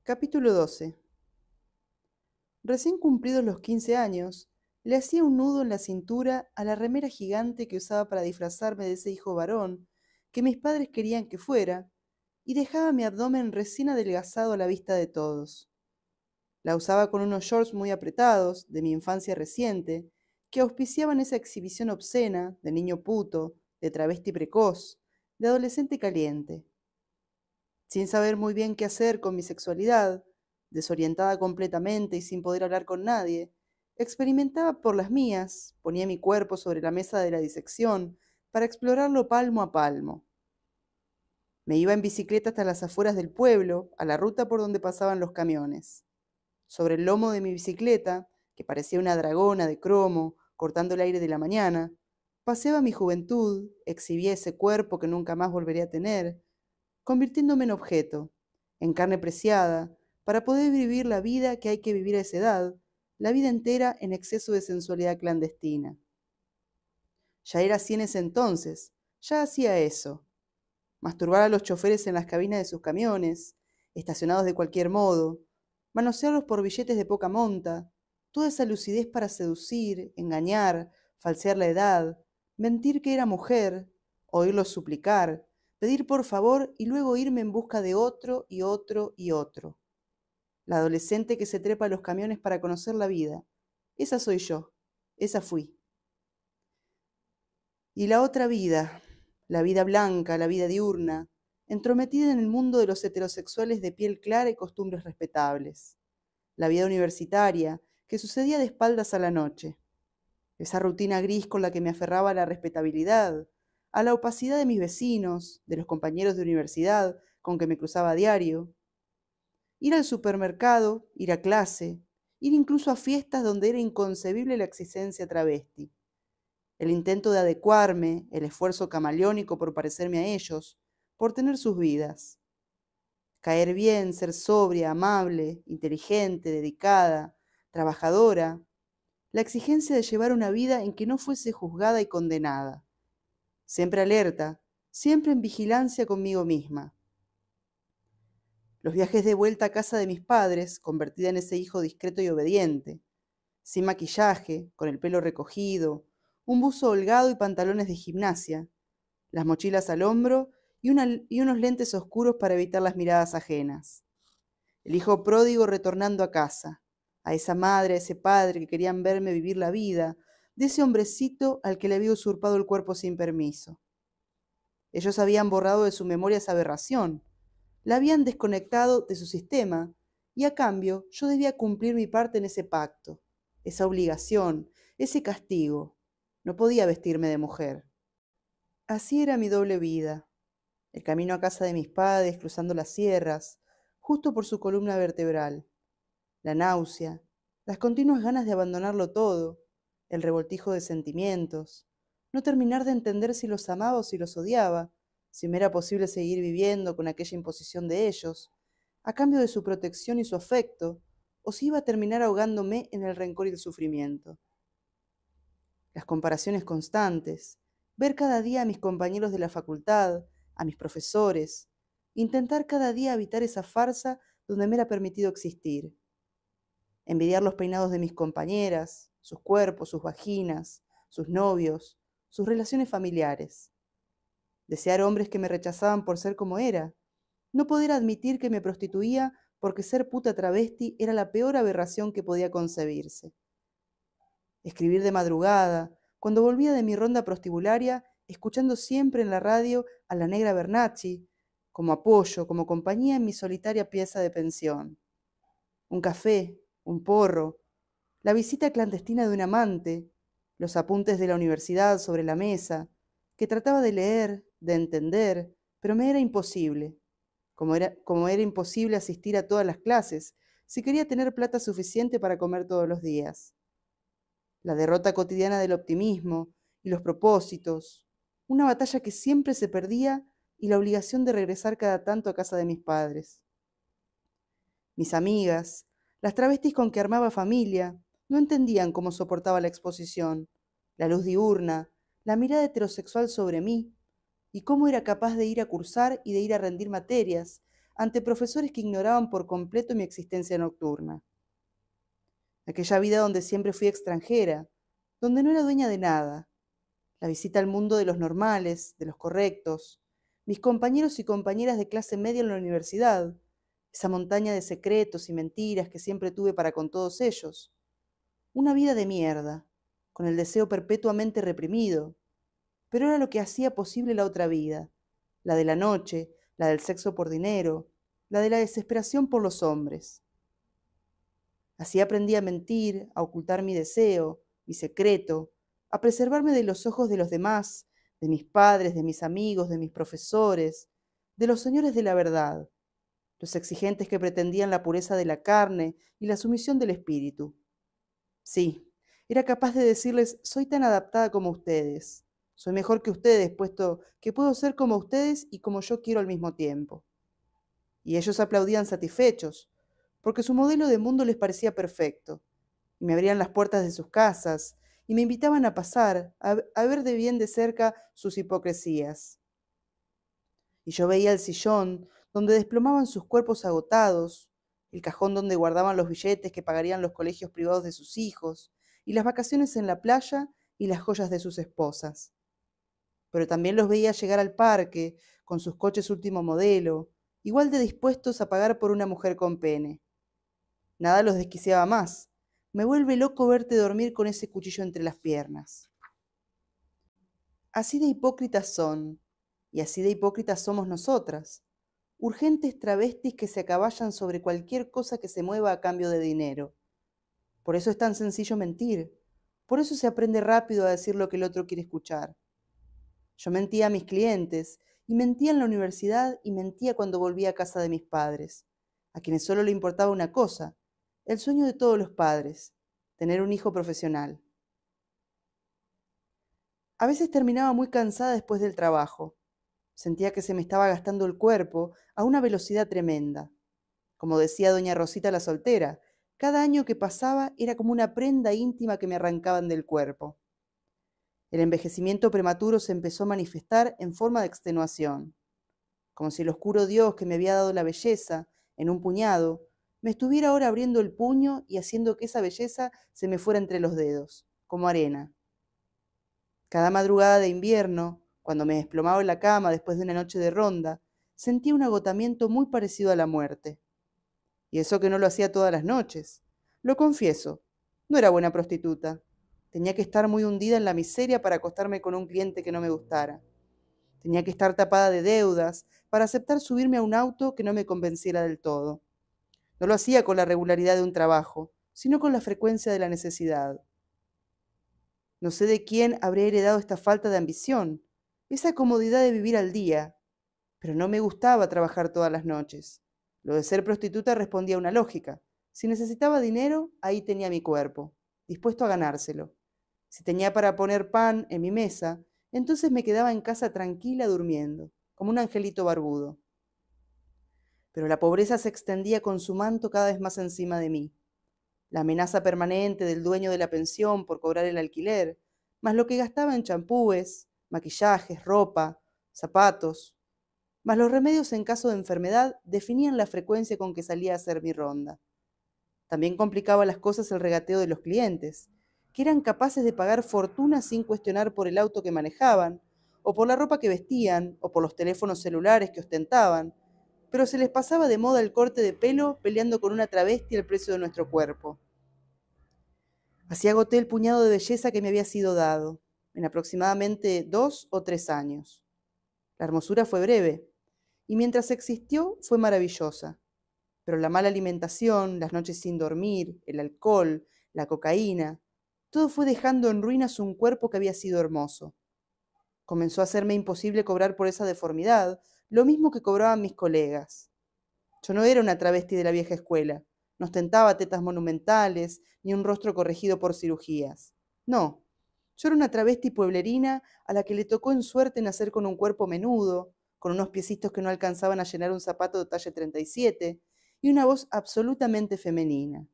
Capítulo 12. Recién cumplidos los 15 años, le hacía un nudo en la cintura a la remera gigante que usaba para disfrazarme de ese hijo varón que mis padres querían que fuera, y dejaba mi abdomen recién adelgazado a la vista de todos. La usaba con unos shorts muy apretados, de mi infancia reciente, que auspiciaban esa exhibición obscena de niño puto, de travesti precoz, de adolescente caliente. Sin saber muy bien qué hacer con mi sexualidad, desorientada completamente y sin poder hablar con nadie, experimentaba por las mías, ponía mi cuerpo sobre la mesa de la disección para explorarlo palmo a palmo. Me iba en bicicleta hasta las afueras del pueblo, a la ruta por donde pasaban los camiones. Sobre el lomo de mi bicicleta, que parecía una dragona de cromo, cortando el aire de la mañana, paseaba mi juventud, exhibía ese cuerpo que nunca más volvería a tener, convirtiéndome en objeto, en carne preciada, para poder vivir la vida que hay que vivir a esa edad, la vida entera en exceso de sensualidad clandestina. Ya era así en ese entonces, ya hacía eso. Masturbar a los choferes en las cabinas de sus camiones, estacionados de cualquier modo, manosearlos por billetes de poca monta, toda esa lucidez para seducir, engañar, falsear la edad, mentir que era mujer, oírlos suplicar, pedir por favor y luego irme en busca de otro y otro y otro. La adolescente que se trepa a los camiones para conocer la vida. Esa soy yo, esa fui. Y la otra vida, la vida blanca, la vida diurna, entrometida en el mundo de los heterosexuales de piel clara y costumbres respetables. La vida universitaria, que sucedía de espaldas a la noche. Esa rutina gris con la que me aferraba a la respetabilidad, a la opacidad de mis vecinos, de los compañeros de universidad con que me cruzaba a diario. Ir al supermercado, ir a clase, ir incluso a fiestas donde era inconcebible la existencia travesti. El intento de adecuarme, el esfuerzo camaleónico por parecerme a ellos, por tener sus vidas. Caer bien, ser sobria, amable, inteligente, dedicada, trabajadora. La exigencia de llevar una vida en que no fuese juzgada y condenada. Siempre alerta, siempre en vigilancia conmigo misma. Los viajes de vuelta a casa de mis padres, convertida en ese hijo discreto y obediente, sin maquillaje, con el pelo recogido, un buzo holgado y pantalones de gimnasia, las mochilas al hombro y unos lentes oscuros para evitar las miradas ajenas. El hijo pródigo retornando a casa, a esa madre, a ese padre que querían verme vivir la vida, de ese hombrecito al que le había usurpado el cuerpo sin permiso. Ellos habían borrado de su memoria esa aberración, la habían desconectado de su sistema, y a cambio yo debía cumplir mi parte en ese pacto, esa obligación, ese castigo. No podía vestirme de mujer. Así era mi doble vida. El camino a casa de mis padres, cruzando las sierras, justo por su columna vertebral. La náusea, las continuas ganas de abandonarlo todo, el revoltijo de sentimientos, no terminar de entender si los amaba o si los odiaba, si me era posible seguir viviendo con aquella imposición de ellos, a cambio de su protección y su afecto, o si iba a terminar ahogándome en el rencor y el sufrimiento. Las comparaciones constantes, ver cada día a mis compañeros de la facultad, a mis profesores, intentar cada día evitar esa farsa donde me era permitido existir. Envidiar los peinados de mis compañeras, sus cuerpos, sus vaginas, sus novios, sus relaciones familiares. Desear hombres que me rechazaban por ser como era. No poder admitir que me prostituía porque ser puta travesti era la peor aberración que podía concebirse. Escribir de madrugada, cuando volvía de mi ronda prostibularia, escuchando siempre en la radio a la negra Bernacchi, como apoyo, como compañía en mi solitaria pieza de pensión. Un café, un porro, la visita clandestina de un amante, los apuntes de la universidad sobre la mesa, que trataba de leer, de entender, pero me era imposible. Como era imposible asistir a todas las clases, si quería tener plata suficiente para comer todos los días. La derrota cotidiana del optimismo y los propósitos, una batalla que siempre se perdía y la obligación de regresar cada tanto a casa de mis padres. Mis amigas, las travestis con que armaba familia, no entendían cómo soportaba la exposición, la luz diurna, la mirada heterosexual sobre mí, y cómo era capaz de ir a cursar y de ir a rendir materias, ante profesores que ignoraban por completo mi existencia nocturna. Aquella vida donde siempre fui extranjera, donde no era dueña de nada, la visita al mundo de los normales, de los correctos, mis compañeros y compañeras de clase media en la universidad, esa montaña de secretos y mentiras que siempre tuve para con todos ellos. Una vida de mierda, con el deseo perpetuamente reprimido, pero era lo que hacía posible la otra vida, la de la noche, la del sexo por dinero, la de la desesperación por los hombres. Así aprendí a mentir, a ocultar mi deseo, mi secreto, a preservarme de los ojos de los demás, de mis padres, de mis amigos, de mis profesores, de los señores de la verdad, los exigentes que pretendían la pureza de la carne y la sumisión del espíritu. Sí, era capaz de decirles, soy tan adaptada como ustedes, soy mejor que ustedes, puesto que puedo ser como ustedes y como yo quiero al mismo tiempo. Y ellos aplaudían satisfechos, porque su modelo de mundo les parecía perfecto, y me abrían las puertas de sus casas, y me invitaban a pasar, a ver de bien de cerca sus hipocresías. Y yo veía el sillón donde desplomaban sus cuerpos agotados, el cajón donde guardaban los billetes que pagarían los colegios privados de sus hijos, y las vacaciones en la playa y las joyas de sus esposas. Pero también los veía llegar al parque, con sus coches último modelo, igual de dispuestos a pagar por una mujer con pene. Nada los desquiciaba más. Me vuelve loco verte dormir con ese cuchillo entre las piernas. Así de hipócritas son, y así de hipócritas somos nosotras, urgentes travestis que se acaballan sobre cualquier cosa que se mueva a cambio de dinero. Por eso es tan sencillo mentir, por eso se aprende rápido a decir lo que el otro quiere escuchar. Yo mentía a mis clientes, y mentía en la universidad, y mentía cuando volvía a casa de mis padres, a quienes solo le importaba una cosa, el sueño de todos los padres, tener un hijo profesional. A veces terminaba muy cansada después del trabajo. Sentía que se me estaba gastando el cuerpo a una velocidad tremenda. Como decía doña Rosita la soltera, cada año que pasaba era como una prenda íntima que me arrancaban del cuerpo. El envejecimiento prematuro se empezó a manifestar en forma de extenuación, como si el oscuro Dios que me había dado la belleza, en un puñado, me estuviera ahora abriendo el puño y haciendo que esa belleza se me fuera entre los dedos, como arena. Cada madrugada de invierno, cuando me desplomaba en la cama después de una noche de ronda, sentía un agotamiento muy parecido a la muerte. Y eso que no lo hacía todas las noches. Lo confieso, no era buena prostituta. Tenía que estar muy hundida en la miseria para acostarme con un cliente que no me gustara. Tenía que estar tapada de deudas para aceptar subirme a un auto que no me convenciera del todo. No lo hacía con la regularidad de un trabajo, sino con la frecuencia de la necesidad. No sé de quién habré heredado esta falta de ambición, esa comodidad de vivir al día, pero no me gustaba trabajar todas las noches. Lo de ser prostituta respondía a una lógica. Si necesitaba dinero, ahí tenía mi cuerpo, dispuesto a ganárselo. Si tenía para poner pan en mi mesa, entonces me quedaba en casa tranquila durmiendo, como un angelito barbudo. Pero la pobreza se extendía con su manto cada vez más encima de mí. La amenaza permanente del dueño de la pensión por cobrar el alquiler, más lo que gastaba en champúes, maquillajes, ropa, zapatos, más los remedios en caso de enfermedad definían la frecuencia con que salía a hacer mi ronda. También complicaba las cosas el regateo de los clientes, que eran capaces de pagar fortunas sin cuestionar por el auto que manejaban, o por la ropa que vestían, o por los teléfonos celulares que ostentaban, pero se les pasaba de moda el corte de pelo peleando con una travesti al precio de nuestro cuerpo. Así agoté el puñado de belleza que me había sido dado, en aproximadamente 2 o 3 años. La hermosura fue breve, y mientras existió fue maravillosa. Pero la mala alimentación, las noches sin dormir, el alcohol, la cocaína, todo fue dejando en ruinas un cuerpo que había sido hermoso. Comenzó a hacerme imposible cobrar por esa deformidad, lo mismo que cobraban mis colegas. Yo no era una travesti de la vieja escuela, no ostentaba tetas monumentales, ni un rostro corregido por cirugías. No, yo era una travesti pueblerina a la que le tocó en suerte nacer con un cuerpo menudo, con unos piecitos que no alcanzaban a llenar un zapato de talle 37, y una voz absolutamente femenina.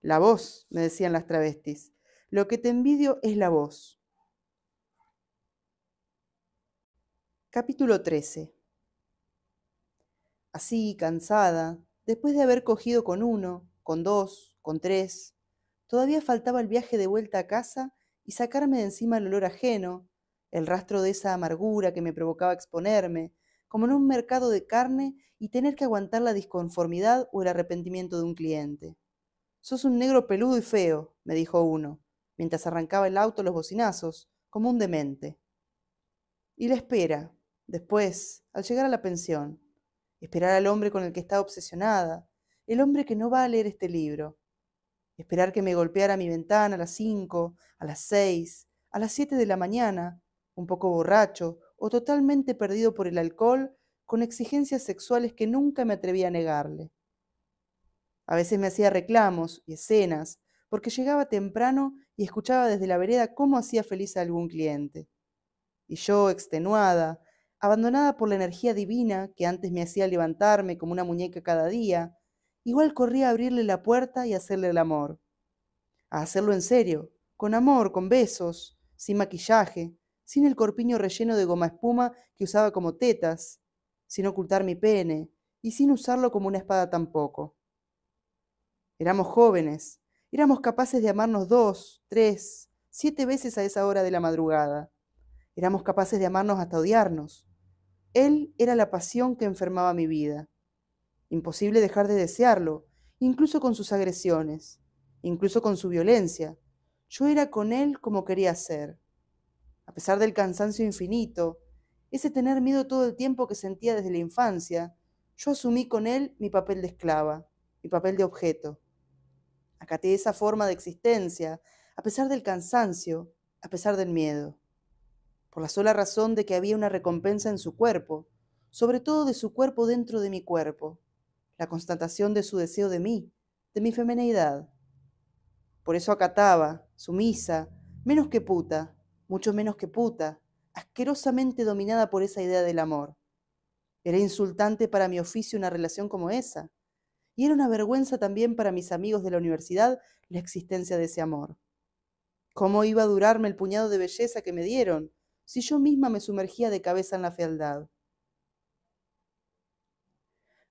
La voz, me decían las travestis, lo que te envidio es la voz. Capítulo 13. Así, cansada, después de haber cogido con uno, con dos, con tres, todavía faltaba el viaje de vuelta a casa y sacarme de encima el olor ajeno, el rastro de esa amargura que me provocaba exponerme, como en un mercado de carne y tener que aguantar la disconformidad o el arrepentimiento de un cliente. Sos un negro peludo y feo, me dijo uno, mientras arrancaba el auto los bocinazos, como un demente. Y la espera, después, al llegar a la pensión. Esperar al hombre con el que estaba obsesionada, el hombre que no va a leer este libro. Esperar que me golpeara mi ventana a las 5, a las 6, a las 7 de la mañana, un poco borracho o totalmente perdido por el alcohol, con exigencias sexuales que nunca me atreví a negarle. A veces me hacía reclamos y escenas, porque llegaba temprano y escuchaba desde la vereda cómo hacía feliz a algún cliente. Y yo, extenuada, abandonada por la energía divina que antes me hacía levantarme como una muñeca cada día, igual corría a abrirle la puerta y hacerle el amor. A hacerlo en serio, con amor, con besos, sin maquillaje, sin el corpiño relleno de goma espuma que usaba como tetas, sin ocultar mi pene y sin usarlo como una espada tampoco. Éramos jóvenes, éramos capaces de amarnos 2, 3, 7 veces a esa hora de la madrugada. Éramos capaces de amarnos hasta odiarnos. Él era la pasión que enfermaba mi vida. Imposible dejar de desearlo, incluso con sus agresiones, incluso con su violencia. Yo era con él como quería ser. A pesar del cansancio infinito, ese tener miedo todo el tiempo que sentía desde la infancia, yo asumí con él mi papel de esclava, mi papel de objeto. Acaté esa forma de existencia, a pesar del cansancio, a pesar del miedo, por la sola razón de que había una recompensa en su cuerpo, sobre todo de su cuerpo dentro de mi cuerpo, la constatación de su deseo de mi femineidad. Por eso acataba, sumisa, menos que puta, mucho menos que puta, asquerosamente dominada por esa idea del amor. Era insultante para mi oficio una relación como esa, y era una vergüenza también para mis amigos de la universidad la existencia de ese amor. ¿Cómo iba a durarme el puñado de belleza que me dieron si yo misma me sumergía de cabeza en la fealdad?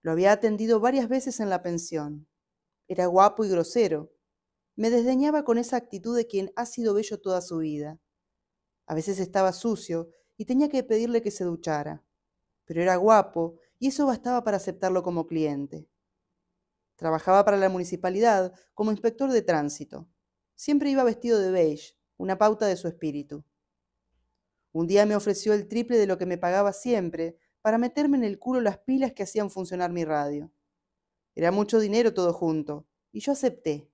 Lo había atendido varias veces en la pensión. Era guapo y grosero. Me desdeñaba con esa actitud de quien ha sido bello toda su vida. A veces estaba sucio y tenía que pedirle que se duchara. Pero era guapo y eso bastaba para aceptarlo como cliente. Trabajaba para la municipalidad como inspector de tránsito. Siempre iba vestido de beige, una pauta de su espíritu. Un día me ofreció el triple de lo que me pagaba siempre para meterme en el culo las pilas que hacían funcionar mi radio. Era mucho dinero todo junto, y yo acepté.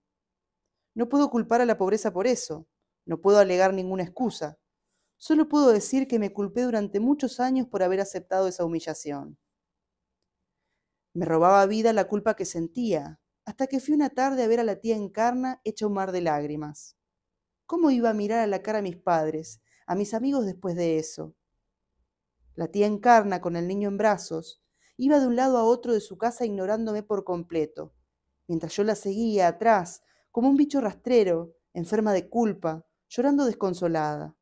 No puedo culpar a la pobreza por eso, no puedo alegar ninguna excusa. Solo puedo decir que me culpé durante muchos años por haber aceptado esa humillación. Me robaba vida la culpa que sentía, hasta que fui una tarde a ver a la tía Encarna hecha un mar de lágrimas. ¿Cómo iba a mirar a la cara a mis padres, a mis amigos después de eso? La tía Encarna, con el niño en brazos, iba de un lado a otro de su casa ignorándome por completo, mientras yo la seguía atrás, como un bicho rastrero, enferma de culpa, llorando desconsolada,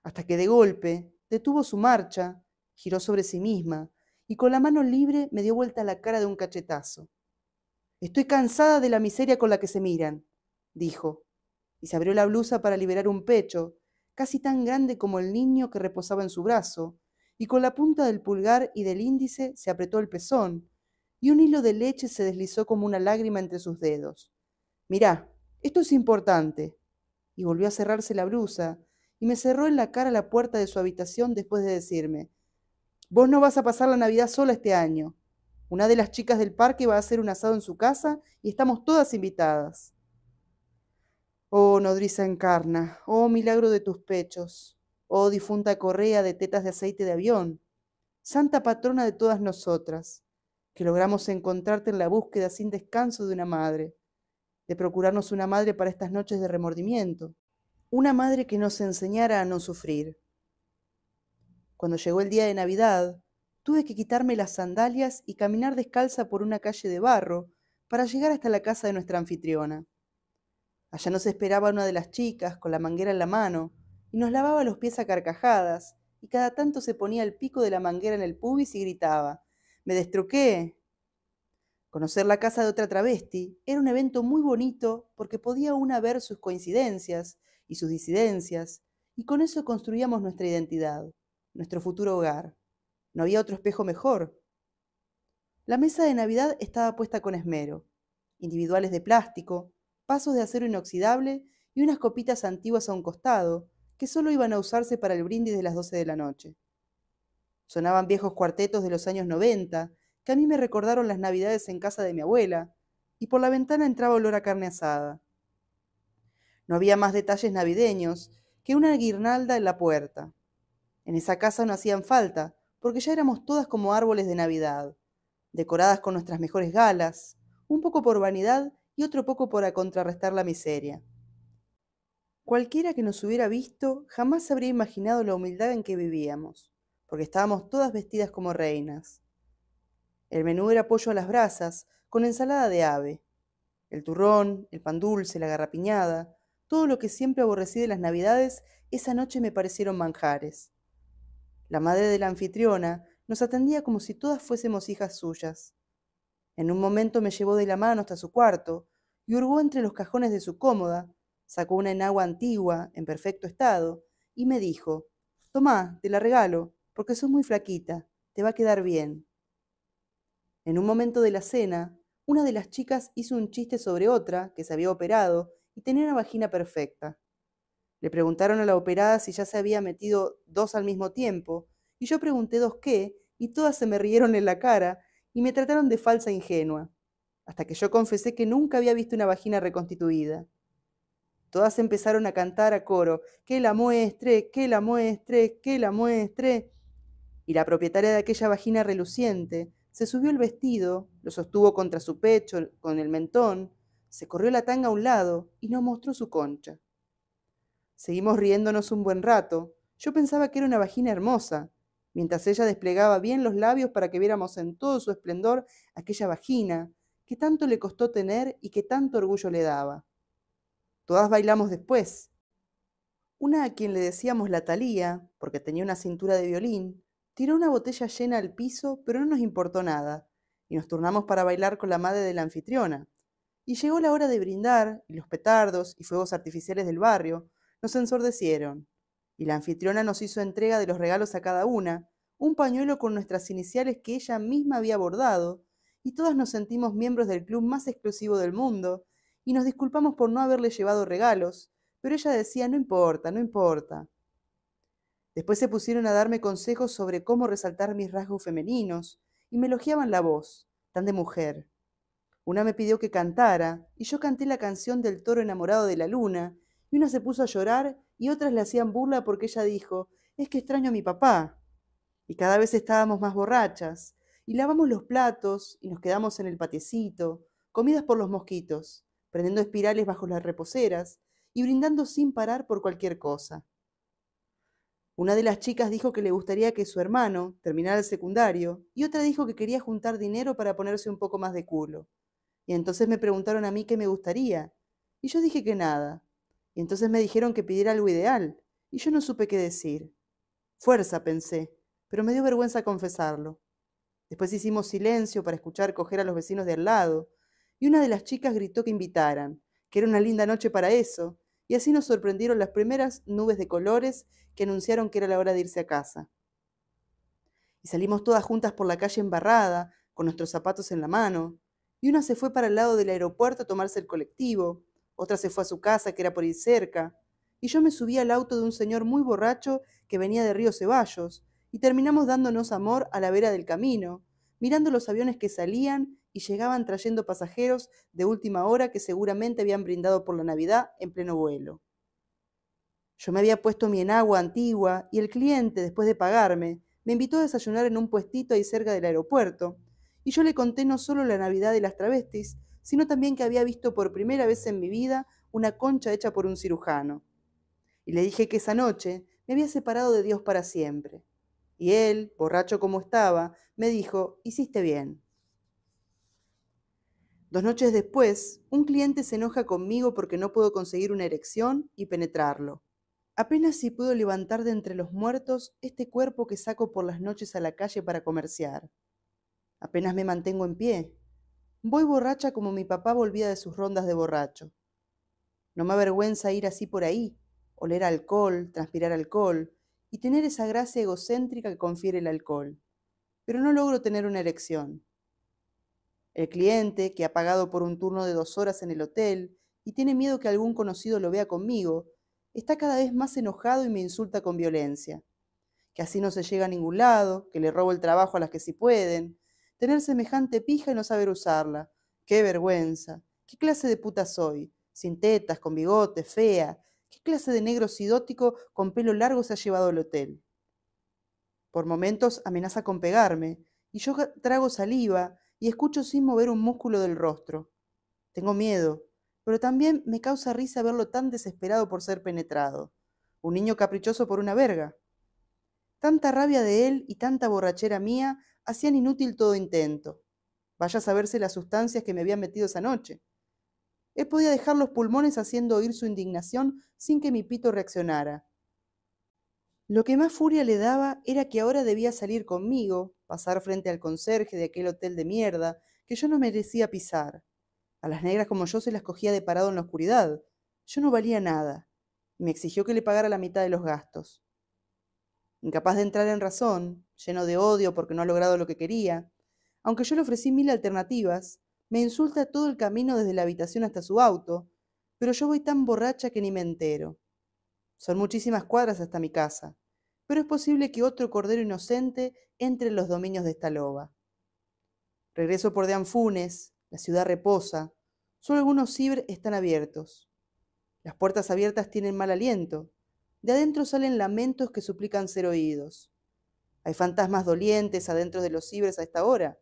hasta que de golpe detuvo su marcha, giró sobre sí misma, y con la mano libre me dio vuelta la cara de un cachetazo. Estoy cansada de la miseria con la que se miran, dijo, y se abrió la blusa para liberar un pecho, casi tan grande como el niño que reposaba en su brazo, y con la punta del pulgar y del índice se apretó el pezón, y un hilo de leche se deslizó como una lágrima entre sus dedos. Mirá, esto es importante. Y volvió a cerrarse la blusa, y me cerró en la cara la puerta de su habitación después de decirme, vos no vas a pasar la Navidad sola este año. Una de las chicas del parque va a hacer un asado en su casa y estamos todas invitadas. Oh, nodriza encarna, oh, milagro de tus pechos, oh, difunta correa de tetas de aceite de avión, santa patrona de todas nosotras, que logramos encontrarte en la búsqueda sin descanso de una madre, de procurarnos una madre para estas noches de remordimiento, una madre que nos enseñara a no sufrir. Cuando llegó el día de Navidad, tuve que quitarme las sandalias y caminar descalza por una calle de barro para llegar hasta la casa de nuestra anfitriona. Allá nos esperaba una de las chicas con la manguera en la mano y nos lavaba los pies a carcajadas y cada tanto se ponía el pico de la manguera en el pubis y gritaba, Me destroqué. Conocer la casa de otra travesti era un evento muy bonito porque podía una ver sus coincidencias y sus disidencias, y con eso construíamos nuestra identidad, nuestro futuro hogar. No había otro espejo mejor. La mesa de Navidad estaba puesta con esmero. Individuales de plástico, vasos de acero inoxidable y unas copitas antiguas a un costado, que solo iban a usarse para el brindis de las 12 de la noche. Sonaban viejos cuartetos de los años 90, que a mí me recordaron las Navidades en casa de mi abuela, y por la ventana entraba olor a carne asada. No había más detalles navideños que una guirnalda en la puerta. En esa casa no hacían falta, porque ya éramos todas como árboles de Navidad, decoradas con nuestras mejores galas, un poco por vanidad y otro poco para contrarrestar la miseria. Cualquiera que nos hubiera visto jamás habría imaginado la humildad en que vivíamos, porque estábamos todas vestidas como reinas. El menú era pollo a las brasas, con ensalada de ave. El turrón, el pan dulce, la garrapiñada, todo lo que siempre aborrecí de las Navidades, esa noche me parecieron manjares. La madre de la anfitriona nos atendía como si todas fuésemos hijas suyas. En un momento me llevó de la mano hasta su cuarto y hurgó entre los cajones de su cómoda, sacó una enagua antigua, en perfecto estado, y me dijo: «Tomá, te la regalo, porque sos muy flaquita, te va a quedar bien». En un momento de la cena, una de las chicas hizo un chiste sobre otra que se había operado y tenía una vagina perfecta. Le preguntaron a la operada si ya se había metido dos al mismo tiempo, y yo pregunté dos qué, y todas se me rieron en la cara y me trataron de falsa ingenua, hasta que yo confesé que nunca había visto una vagina reconstituida. Todas empezaron a cantar a coro: «Que la muestre, que la muestre, que la muestre». Y la propietaria de aquella vagina reluciente se subió el vestido, lo sostuvo contra su pecho con el mentón, se corrió la tanga a un lado y nos mostró su concha. Seguimos riéndonos un buen rato. Yo pensaba que era una vagina hermosa, mientras ella desplegaba bien los labios para que viéramos en todo su esplendor aquella vagina que tanto le costó tener y que tanto orgullo le daba. Todas bailamos después. Una a quien le decíamos la Talía, porque tenía una cintura de violín, tiró una botella llena al piso, pero no nos importó nada, y nos turnamos para bailar con la madre de la anfitriona. Y llegó la hora de brindar, y los petardos y fuegos artificiales del barrio nos ensordecieron, y la anfitriona nos hizo entrega de los regalos a cada una, un pañuelo con nuestras iniciales que ella misma había bordado, y todas nos sentimos miembros del club más exclusivo del mundo, y nos disculpamos por no haberle llevado regalos, pero ella decía: «No importa, no importa». Después se pusieron a darme consejos sobre cómo resaltar mis rasgos femeninos, y me elogiaban la voz, tan de mujer. Una me pidió que cantara, y yo canté la canción del toro enamorado de la luna, y una se puso a llorar, y otras le hacían burla porque ella dijo: «Es que extraño a mi papá». Y cada vez estábamos más borrachas, y lavamos los platos, y nos quedamos en el patiecito, comidas por los mosquitos, prendiendo espirales bajo las reposeras, y brindando sin parar por cualquier cosa. Una de las chicas dijo que le gustaría que su hermano terminara el secundario, y otra dijo que quería juntar dinero para ponerse un poco más de culo. Y entonces me preguntaron a mí qué me gustaría, y yo dije que nada. Y entonces me dijeron que pidiera algo ideal, y yo no supe qué decir. Fuerza, pensé, pero me dio vergüenza confesarlo. Después hicimos silencio para escuchar coger a los vecinos de al lado, y una de las chicas gritó que invitaran, que era una linda noche para eso, y así nos sorprendieron las primeras nubes de colores que anunciaron que era la hora de irse a casa. Y salimos todas juntas por la calle embarrada, con nuestros zapatos en la mano, y una se fue para el lado del aeropuerto a tomarse el colectivo, otra se fue a su casa, que era por ir cerca, y yo me subí al auto de un señor muy borracho que venía de Río Ceballos, y terminamos dándonos amor a la vera del camino, mirando los aviones que salían y llegaban trayendo pasajeros de última hora que seguramente habían brindado por la Navidad en pleno vuelo. Yo me había puesto mi enagua antigua y el cliente, después de pagarme, me invitó a desayunar en un puestito ahí cerca del aeropuerto, y yo le conté no solo la Navidad de las travestis, sino también que había visto por primera vez en mi vida una concha hecha por un cirujano. Y le dije que esa noche me había separado de Dios para siempre. Y él, borracho como estaba, me dijo: «Hiciste bien». 2 noches después, un cliente se enoja conmigo porque no puedo conseguir una erección y penetrarlo. Apenas si puedo levantar de entre los muertos este cuerpo que saco por las noches a la calle para comerciar. Apenas me mantengo en pie. Voy borracha como mi papá volvía de sus rondas de borracho. No me avergüenza ir así por ahí, oler alcohol, transpirar alcohol y tener esa gracia egocéntrica que confiere el alcohol. Pero no logro tener una erección. El cliente, que ha pagado por un turno de 2 horas en el hotel y tiene miedo que algún conocido lo vea conmigo, está cada vez más enojado y me insulta con violencia. Que así no se llega a ningún lado, que le robo el trabajo a las que sí pueden. Tener semejante pija y no saber usarla. ¡Qué vergüenza! ¿Qué clase de puta soy? Sin tetas, con bigote, fea. ¿Qué clase de negro sidótico con pelo largo se ha llevado al hotel? Por momentos amenaza con pegarme, y yo trago saliva y escucho sin mover un músculo del rostro. Tengo miedo, pero también me causa risa verlo tan desesperado por ser penetrado. Un niño caprichoso por una verga. Tanta rabia de él y tanta borrachera mía hacían inútil todo intento. Vaya a saberse las sustancias que me habían metido esa noche. Él podía dejar los pulmones haciendo oír su indignación sin que mi pito reaccionara. Lo que más furia le daba era que ahora debía salir conmigo, pasar frente al conserje de aquel hotel de mierda que yo no merecía pisar. A las negras como yo se las cogía de parado en la oscuridad. Yo no valía nada, y me exigió que le pagara la mitad de los gastos. Incapaz de entrar en razón, lleno de odio porque no ha logrado lo que quería, aunque yo le ofrecí 1000 alternativas, me insulta todo el camino desde la habitación hasta su auto, pero yo voy tan borracha que ni me entero. Son muchísimas cuadras hasta mi casa, pero es posible que otro cordero inocente entre en los dominios de esta loba. Regreso por Deanfunes, la ciudad reposa, solo algunos ciber están abiertos. Las puertas abiertas tienen mal aliento, de adentro salen lamentos que suplican ser oídos. Hay fantasmas dolientes adentro de los cibres a esta hora.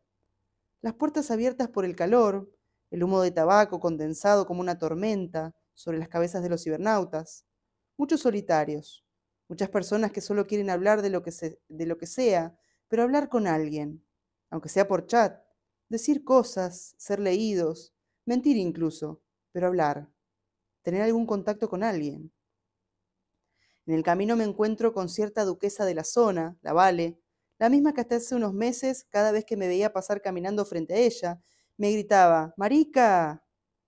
Las puertas abiertas por el calor, el humo de tabaco condensado como una tormenta sobre las cabezas de los cibernautas. Muchos solitarios, muchas personas que solo quieren hablar de lo que sea, pero hablar con alguien, aunque sea por chat, decir cosas, ser leídos, mentir incluso, pero hablar, tener algún contacto con alguien. En el camino me encuentro con cierta duquesa de la zona, la Vale, la misma que hasta hace unos meses, cada vez que me veía pasar caminando frente a ella, me gritaba, ¡Marica!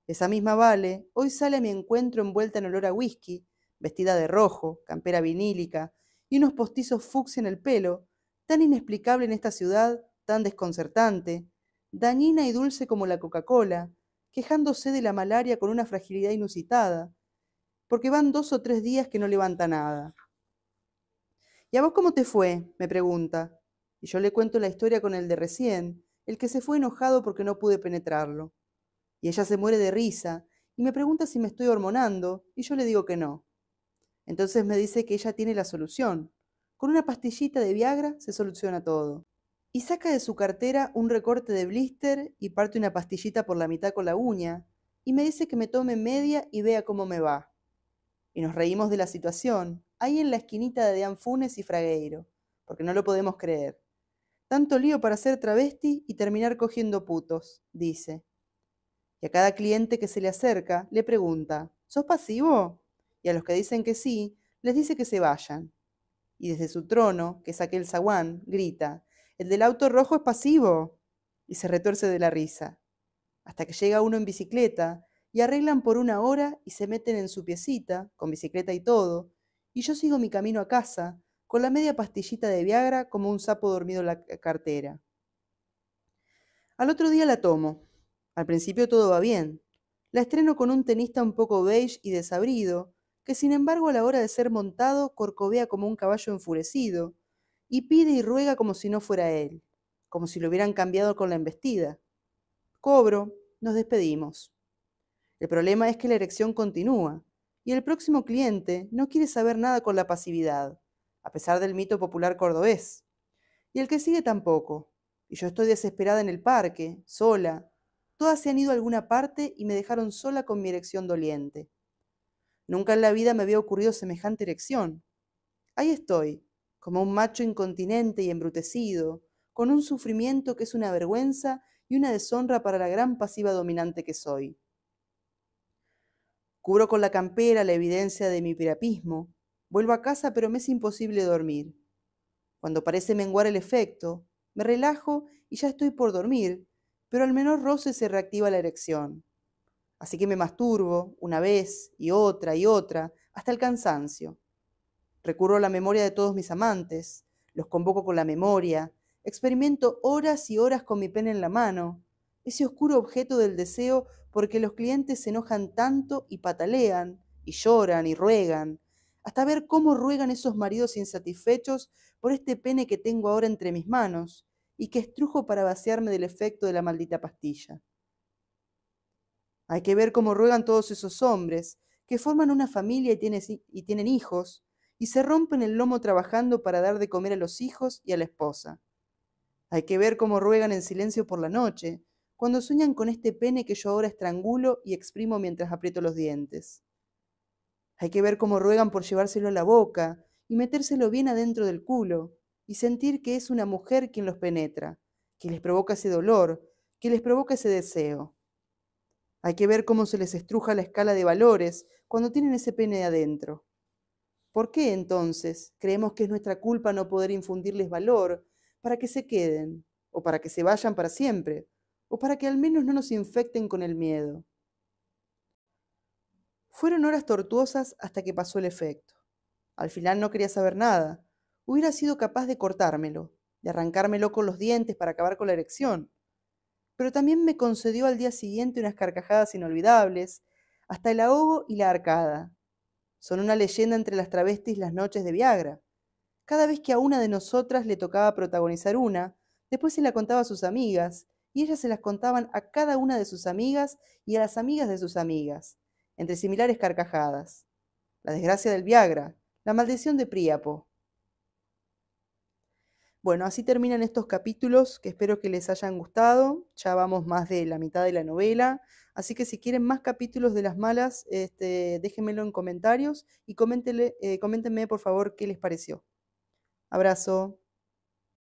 Esa misma Vale hoy sale a mi encuentro envuelta en olor a whisky, vestida de rojo, campera vinílica y unos postizos fucsia en el pelo, tan inexplicable en esta ciudad, tan desconcertante, dañina y dulce como la Coca-Cola, quejándose de la malaria con una fragilidad inusitada, porque van 2 o 3 días que no levanta nada. ¿Y a vos cómo te fue?, me pregunta, y yo le cuento la historia con el de recién, el que se fue enojado porque no pude penetrarlo. Y ella se muere de risa, y me pregunta si me estoy hormonando, y yo le digo que no. Entonces me dice que ella tiene la solución. Con una pastillita de Viagra se soluciona todo. Y saca de su cartera un recorte de blister y parte una pastillita por la mitad con la uña, y me dice que me tome media y vea cómo me va. Y nos reímos de la situación, ahí en la esquinita de Deanfunes y Fragueiro, porque no lo podemos creer. Tanto lío para ser travesti y terminar cogiendo putos, dice. Y a cada cliente que se le acerca le pregunta, ¿sos pasivo? Y a los que dicen que sí, les dice que se vayan. Y desde su trono, que es aquel zaguán, grita, «¡El del auto rojo es pasivo!» Y se retuerce de la risa. Hasta que llega uno en bicicleta y arreglan por 1 hora y se meten en su piecita, con bicicleta y todo, y yo sigo mi camino a casa, con la media pastillita de Viagra como un sapo dormido en la cartera. Al otro día la tomo. Al principio todo va bien. La estreno con un tenista un poco beige y desabrido, que sin embargo a la hora de ser montado corcovea como un caballo enfurecido, y pide y ruega como si no fuera él, como si lo hubieran cambiado con la embestida. Cobro, nos despedimos. El problema es que la erección continúa, y el próximo cliente no quiere saber nada con la pasividad, a pesar del mito popular cordobés. Y el que sigue tampoco. Y yo estoy desesperada en el parque, sola. Todas se han ido a alguna parte y me dejaron sola con mi erección doliente. Nunca en la vida me había ocurrido semejante erección. Ahí estoy, como un macho incontinente y embrutecido, con un sufrimiento que es una vergüenza y una deshonra para la gran pasiva dominante que soy. Cubro con la campera la evidencia de mi priapismo. Vuelvo a casa, pero me es imposible dormir. Cuando parece menguar el efecto, me relajo y ya estoy por dormir, pero al menor roce se reactiva la erección. Así que me masturbo una vez y otra, hasta el cansancio. Recurro a la memoria de todos mis amantes, los convoco con la memoria, experimento horas y horas con mi pene en la mano, ese oscuro objeto del deseo porque los clientes se enojan tanto y patalean, y lloran y ruegan, hasta ver cómo ruegan esos maridos insatisfechos por este pene que tengo ahora entre mis manos y que estrujo para vaciarme del efecto de la maldita pastilla. Hay que ver cómo ruegan todos esos hombres, que forman una familia y tienen hijos, y se rompen el lomo trabajando para dar de comer a los hijos y a la esposa. Hay que ver cómo ruegan en silencio por la noche, cuando sueñan con este pene que yo ahora estrangulo y exprimo mientras aprieto los dientes. Hay que ver cómo ruegan por llevárselo a la boca y metérselo bien adentro del culo, y sentir que es una mujer quien los penetra, que les provoca ese dolor, que les provoca ese deseo. Hay que ver cómo se les estruja la escala de valores cuando tienen ese pene adentro. ¿Por qué, entonces, creemos que es nuestra culpa no poder infundirles valor para que se queden, o para que se vayan para siempre, o para que al menos no nos infecten con el miedo? Fueron horas tortuosas hasta que pasó el efecto. Al final no quería saber nada. Hubiera sido capaz de cortármelo, de arrancármelo con los dientes para acabar con la erección. Pero también me concedió al día siguiente unas carcajadas inolvidables, hasta el ahogo y la arcada. Son una leyenda entre las travestis las noches de Viagra. Cada vez que a una de nosotras le tocaba protagonizar una, después se la contaba a sus amigas, y ellas se las contaban a cada una de sus amigas y a las amigas de sus amigas, entre similares carcajadas. La desgracia del Viagra, la maldición de Príapo. Bueno, así terminan estos capítulos que espero que les hayan gustado. Ya vamos más de la mitad de la novela. Así que si quieren más capítulos de Las Malas, déjenmelo en comentarios y coméntenme por favor qué les pareció. Abrazo.